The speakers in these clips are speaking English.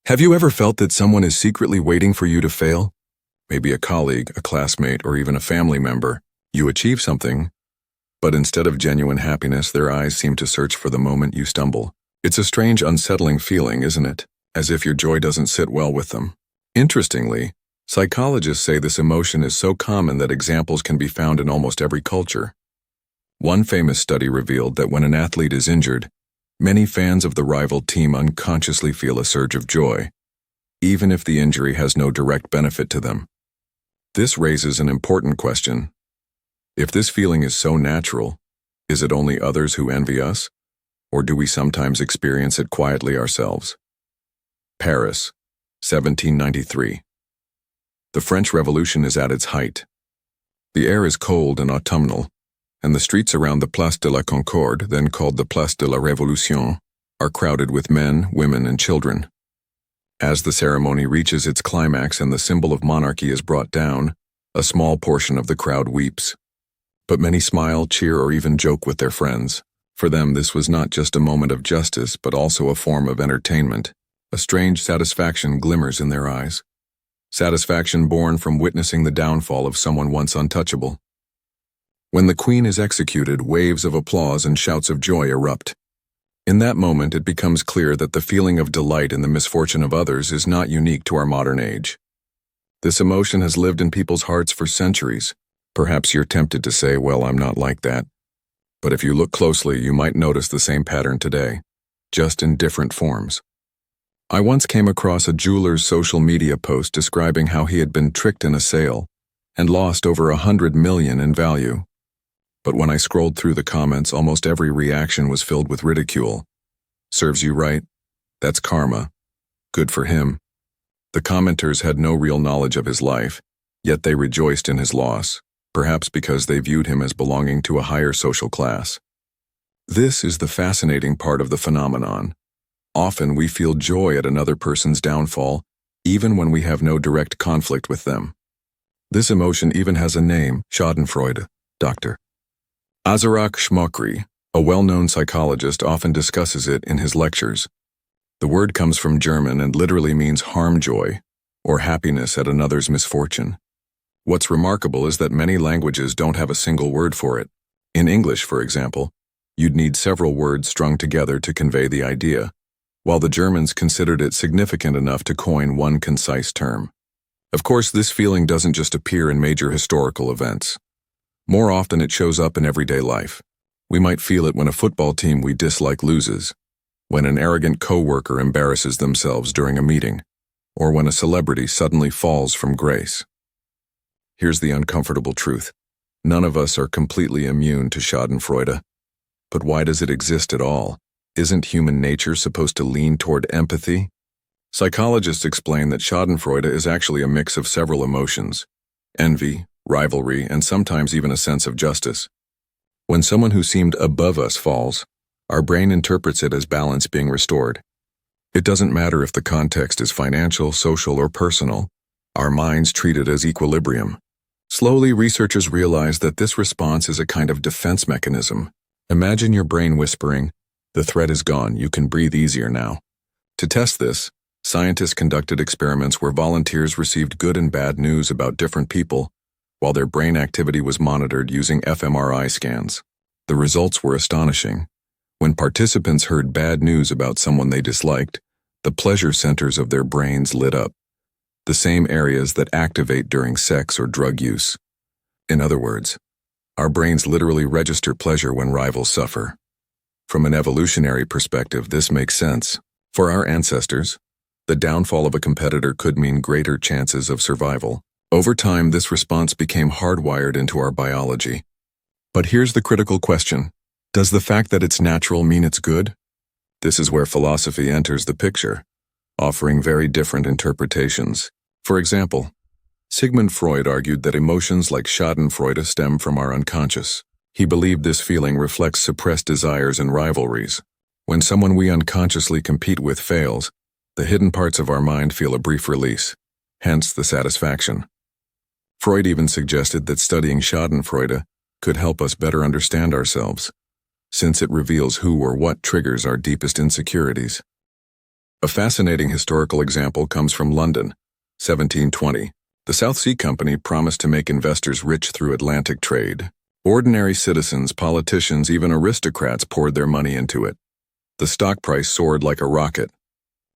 Have you ever felt that someone is secretly waiting for you to fail? Maybe a colleague, a classmate, or even a family member. You achieve something, but instead of genuine happiness, their eyes seem to search for the moment you stumble. It's a strange, unsettling feeling, isn't it? As if your joy doesn't sit well with them. Interestingly, psychologists say this emotion is so common that examples can be found in almost every culture. One famous study revealed that when an athlete is injured, many fans of the rival team unconsciously feel a surge of joy, even if the injury has no direct benefit to them. This raises an important question. If this feeling is so natural, is it only others who envy us, or do we sometimes experience it quietly ourselves? Paris, 1793. The French Revolution is at its height. The air is cold and autumnal, and the streets around the Place de la Concorde, then called the Place de la Révolution, are crowded with men, women, and children. As the ceremony reaches its climax and the symbol of monarchy is brought down, a small portion of the crowd weeps. But many smile, cheer, or even joke with their friends. For them, this was not just a moment of justice, but also a form of entertainment. A strange satisfaction glimmers in their eyes. Satisfaction born from witnessing the downfall of someone once untouchable. When the queen is executed, waves of applause and shouts of joy erupt. In that moment, it becomes clear that the feeling of delight in the misfortune of others is not unique to our modern age. This emotion has lived in people's hearts for centuries. Perhaps you're tempted to say, well, I'm not like that. But if you look closely, you might notice the same pattern today, just in different forms. I once came across a jeweler's social media post describing how he had been tricked in a sale and lost over $100 million in value. But when I scrolled through the comments, almost every reaction was filled with ridicule. Serves you right. That's karma. Good for him. The commenters had no real knowledge of his life, yet they rejoiced in his loss, perhaps because they viewed him as belonging to a higher social class. This is the fascinating part of the phenomenon. Often we feel joy at another person's downfall, even when we have no direct conflict with them. This emotion even has a name, Schadenfreude, Dr. Azarak Shmokri, a well-known psychologist, often discusses it in his lectures. The word comes from German and literally means harm joy, or happiness at another's misfortune. What's remarkable is that many languages don't have a single word for it. In English, for example, you'd need several words strung together to convey the idea, while the Germans considered it significant enough to coin one concise term. Of course, this feeling doesn't just appear in major historical events. More often it shows up in everyday life. We might feel it when a football team we dislike loses, when an arrogant coworker embarrasses themselves during a meeting, or when a celebrity suddenly falls from grace. Here's the uncomfortable truth. None of us are completely immune to Schadenfreude. But why does it exist at all? Isn't human nature supposed to lean toward empathy? Psychologists explain that Schadenfreude is actually a mix of several emotions: envy, rivalry, and sometimes even a sense of justice. When someone who seemed above us falls, our brain interprets it as balance being restored. It doesn't matter if the context is financial, social, or personal. Our minds treat it as equilibrium. Slowly, researchers realize that this response is a kind of defense mechanism. Imagine your brain whispering, "The threat is gone, you can breathe easier now." To test this, scientists conducted experiments where volunteers received good and bad news about different people, while their brain activity was monitored using fMRI scans. The results were astonishing. When participants heard bad news about someone they disliked, the pleasure centers of their brains lit up, the same areas that activate during sex or drug use. In other words, our brains literally register pleasure when rivals suffer. From an evolutionary perspective, this makes sense. For our ancestors, the downfall of a competitor could mean greater chances of survival. Over time, this response became hardwired into our biology. But here's the critical question. Does the fact that it's natural mean it's good? This is where philosophy enters the picture, offering very different interpretations. For example, Sigmund Freud argued that emotions like Schadenfreude stem from our unconscious. He believed this feeling reflects suppressed desires and rivalries. When someone we unconsciously compete with fails, the hidden parts of our mind feel a brief release, hence the satisfaction. Freud even suggested that studying Schadenfreude could help us better understand ourselves, since it reveals who or what triggers our deepest insecurities. A fascinating historical example comes from London, 1720. The South Sea Company promised to make investors rich through Atlantic trade. Ordinary citizens, politicians, even aristocrats poured their money into it. The stock price soared like a rocket.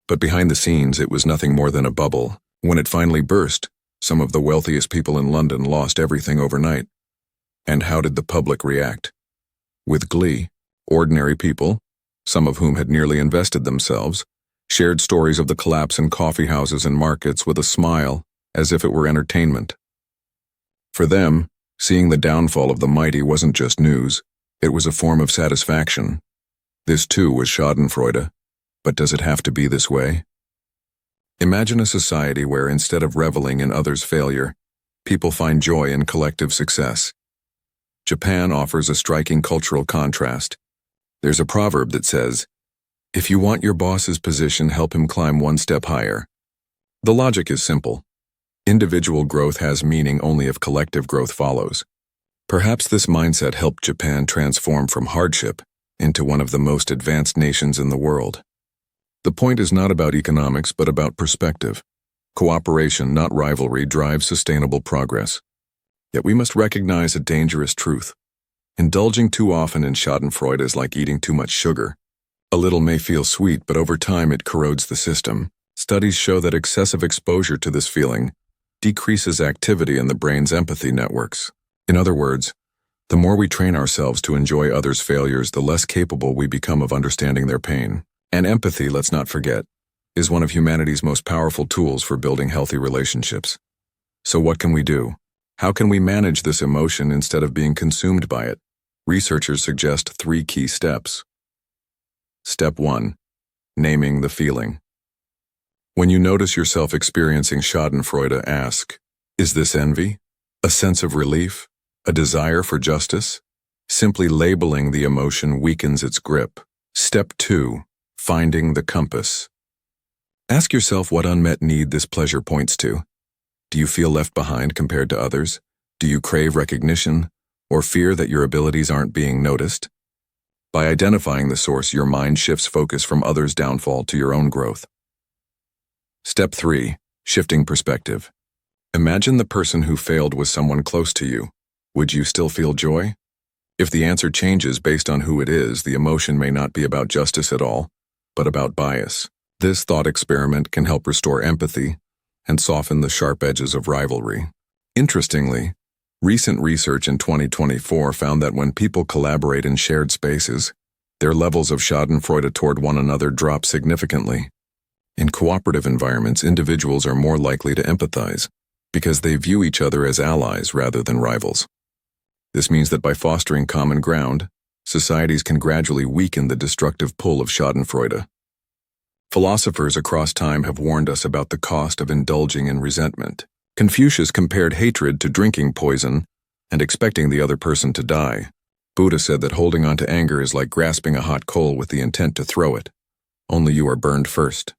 But behind the scenes, it was nothing more than a bubble. When it finally burst, some of the wealthiest people in London lost everything overnight. And how did the public react? With glee. Ordinary people, some of whom had nearly invested themselves, shared stories of the collapse in coffee houses and markets with a smile, as if it were entertainment. For them, seeing the downfall of the mighty wasn't just news, it was a form of satisfaction. This too was Schadenfreude, but does it have to be this way? Imagine a society where instead of reveling in others' failure, people find joy in collective success. Japan offers a striking cultural contrast. There's a proverb that says, "If you want your boss's position, help him climb one step higher." The logic is simple. Individual growth has meaning only if collective growth follows. Perhaps this mindset helped Japan transform from hardship into one of the most advanced nations in the world. The point is not about economics, but about perspective. Cooperation, not rivalry, drives sustainable progress. Yet we must recognize a dangerous truth. Indulging too often in Schadenfreude is like eating too much sugar. A little may feel sweet, but over time it corrodes the system. Studies show that excessive exposure to this feeling decreases activity in the brain's empathy networks. In other words, the more we train ourselves to enjoy others' failures, the less capable we become of understanding their pain. And empathy, let's not forget, is one of humanity's most powerful tools for building healthy relationships. So what can we do? How can we manage this emotion instead of being consumed by it? Researchers suggest 3 key steps. Step 1. Naming the feeling. When you notice yourself experiencing Schadenfreude, ask, is this envy? A sense of relief? A desire for justice? Simply labeling the emotion weakens its grip. Step 2. Finding the compass. Ask yourself what unmet need this pleasure points to. Do you feel left behind compared to others? Do you crave recognition or fear that your abilities aren't being noticed? By identifying the source, your mind shifts focus from others' downfall to your own growth. Step 3. Shifting perspective. Imagine the person who failed was someone close to you. Would you still feel joy? If the answer changes based on who it is, the emotion may not be about justice at all, but about bias. This thought experiment can help restore empathy and soften the sharp edges of rivalry. Interestingly, recent research in 2024 found that when people collaborate in shared spaces, their levels of Schadenfreude toward one another drop significantly. In cooperative environments, individuals are more likely to empathize because they view each other as allies rather than rivals. This means that by fostering common ground, societies can gradually weaken the destructive pull of Schadenfreude. Philosophers across time have warned us about the cost of indulging in resentment. Confucius compared hatred to drinking poison and expecting the other person to die. Buddha said that holding on to anger is like grasping a hot coal with the intent to throw it. Only you are burned first.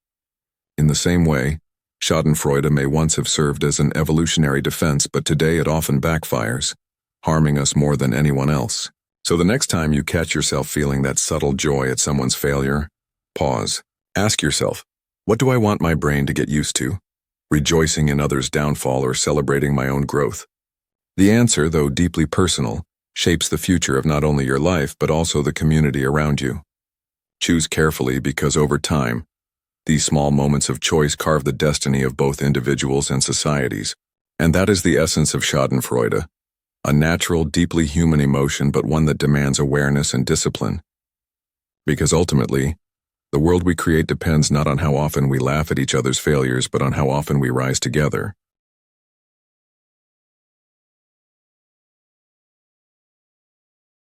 In the same way, Schadenfreude may once have served as an evolutionary defense, but today it often backfires, harming us more than anyone else. So the next time you catch yourself feeling that subtle joy at someone's failure, pause. Ask yourself, what do I want my brain to get used to? Rejoicing in others' downfall or celebrating my own growth? The answer, though deeply personal, shapes the future of not only your life but also the community around you. Choose carefully because over time, these small moments of choice carve the destiny of both individuals and societies. And that is the essence of Schadenfreude, a natural, deeply human emotion, but one that demands awareness and discipline. Because ultimately, the world we create depends not on how often we laugh at each other's failures, but on how often we rise together.